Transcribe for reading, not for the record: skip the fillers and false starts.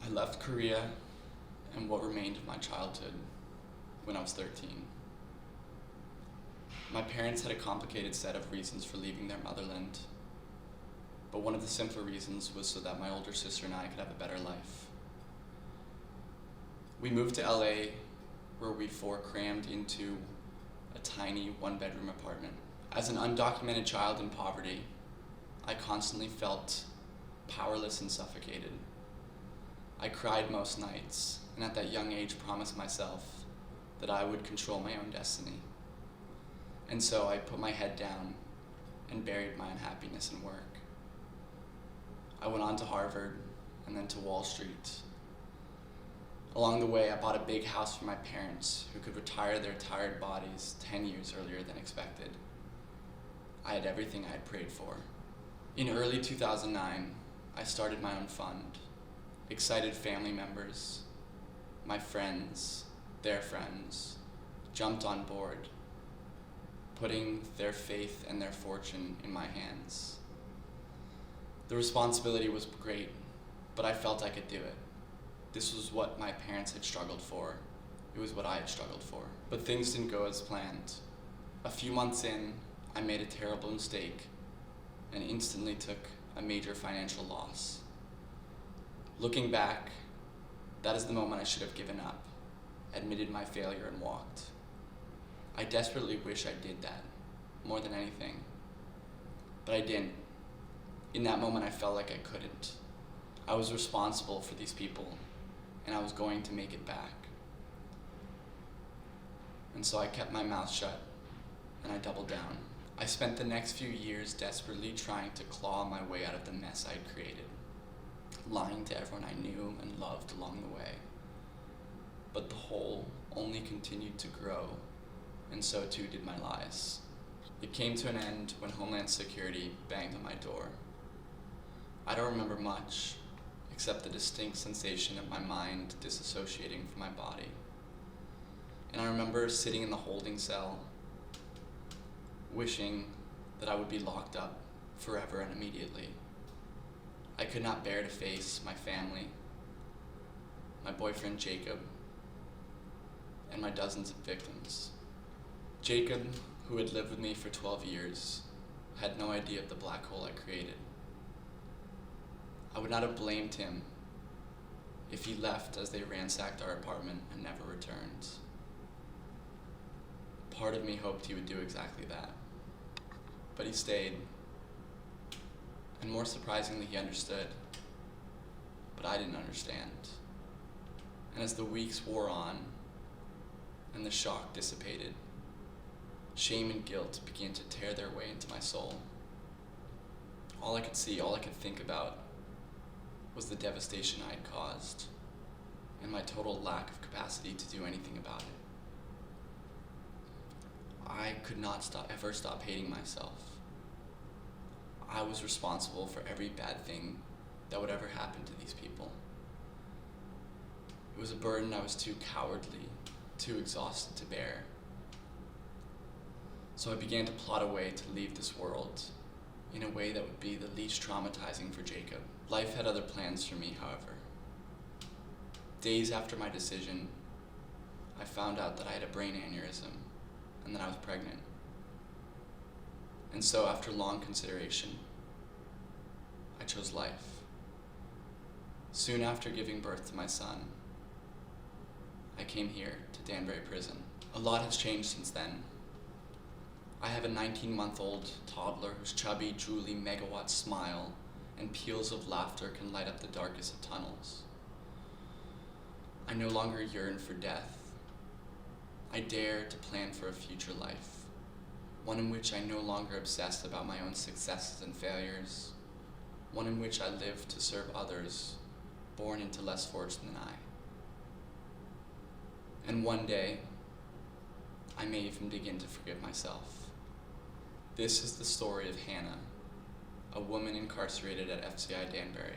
I left Korea and what remained of my childhood when I was 13. My parents had a complicated set of reasons for leaving their motherland, but one of the simpler reasons was so that my older sister and I could have a better life. We moved to LA, where we four crammed into a tiny one-bedroom apartment. As an undocumented child in poverty, I constantly felt powerless and suffocated. I cried most nights, and at that young age promised myself that I would control my own destiny. And so I put my head down and buried my unhappiness in work. I went on to Harvard and then to Wall Street. Along the way, I bought a big house for my parents who could retire their tired bodies 10 years earlier than expected. I had everything I had prayed for. In early 2009, I started my own fund. Excited family members, my friends, their friends, jumped on board, putting their faith and their fortune in my hands. The responsibility was great, but I felt I could do it. This was what my parents had struggled for. It was what I had struggled for. But things didn't go as planned. A few months in, I made a terrible mistake and instantly took a major financial loss. Looking back, that is the moment I should have given up, admitted my failure, and walked. I desperately wish I did that, more than anything. But I didn't. In that moment, I felt like I couldn't. I was responsible for these people, and I was going to make it back. And so I kept my mouth shut, and I doubled down. I spent the next few years desperately trying to claw my way out of the mess I'd created, lying to everyone I knew and loved along the way. But the hole only continued to grow, and so too did my lies. It came to an end when Homeland Security banged on my door. I don't remember much, except the distinct sensation of my mind disassociating from my body. And I remember sitting in the holding cell, wishing that I would be locked up forever and immediately. I could not bear to face my family, my boyfriend Jacob, and my dozens of victims. Jacob, who had lived with me for 12 years, had no idea of the black hole I created. I would not have blamed him if he left as they ransacked our apartment and never returned. Part of me hoped he would do exactly that. But he stayed. And more surprisingly, he understood. But I didn't understand. And as the weeks wore on and the shock dissipated, shame and guilt began to tear their way into my soul. All I could see, all I could think about was the devastation I had caused and my total lack of capacity to do anything about it. I could not ever stop hating myself. I was responsible for every bad thing that would ever happen to these people. It was a burden I was too cowardly, too exhausted to bear. So I began to plot a way to leave this world in a way that would be the least traumatizing for Jacob. Life had other plans for me, however. Days after my decision, I found out that I had a brain aneurysm and that I was pregnant. And so after long consideration, I chose life. Soon after giving birth to my son, I came here to Danbury Prison. A lot has changed since then. I have a 19-month-old toddler whose chubby, drooly megawatt smile and peals of laughter can light up the darkest of tunnels. I no longer yearn for death. I dare to plan for a future life, one in which I no longer obsess about my own successes and failures, one in which I live to serve others born into less fortune than I. And one day, I may even begin to forgive myself. This is the story of Hanae, a woman incarcerated at FPC Danbury.